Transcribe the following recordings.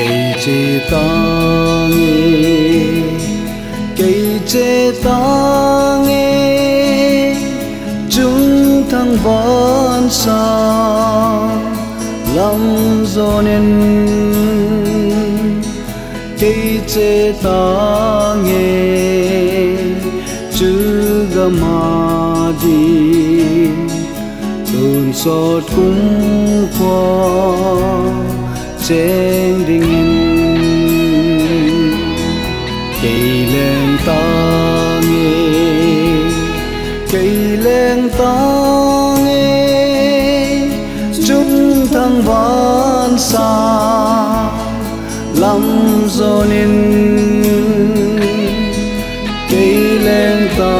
cây chế ta nghe cây chế ta nghe chúng thăng vẫn xa lắm gió nên cây chế ta nghe chữ gama đi tuôn xót cũng qua trên đình cây lên ta nghe cây lên ta nghe chúng thăng vẫn xa lắm gió nên cây lên ta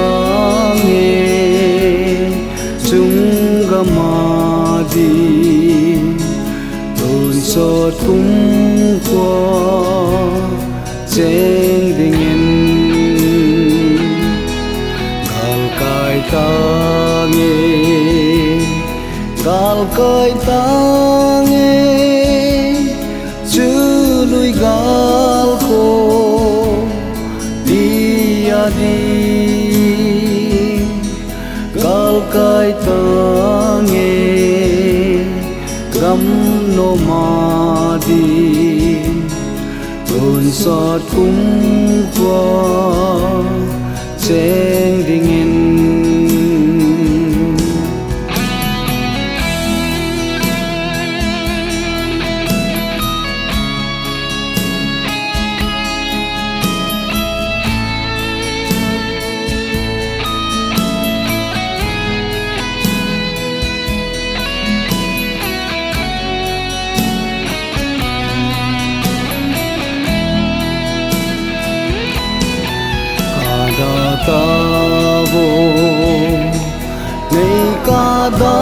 nghe chúng gama đi tuôn xót cũng qua trên đình gal kai ta nghe gal kai ta nghe chữ lui gal khô đi à đi gal kai ta nghe gam no ma đi tuôn xót cũng qua trên đình ta vô ngày ca da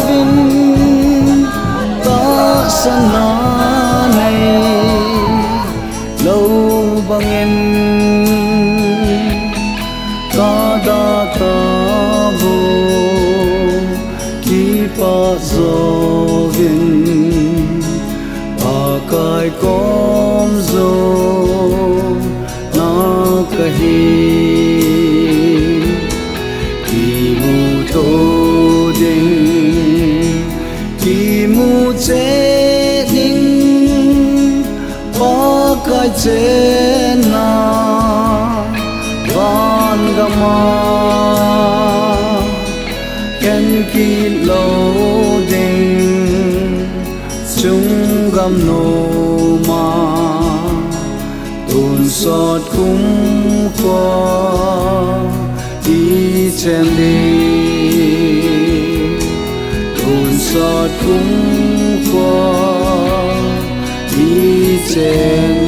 vinh ta sana này lâu bằng em ca da ta vô khi pa zo vinh pa kai kom zo na kahi chế đinh ba cái chế na van gama ken ki lâu đinh chúng gam nô ma tuôn xót cũng qua đi trên đi tuôn xót cũng qua đi trên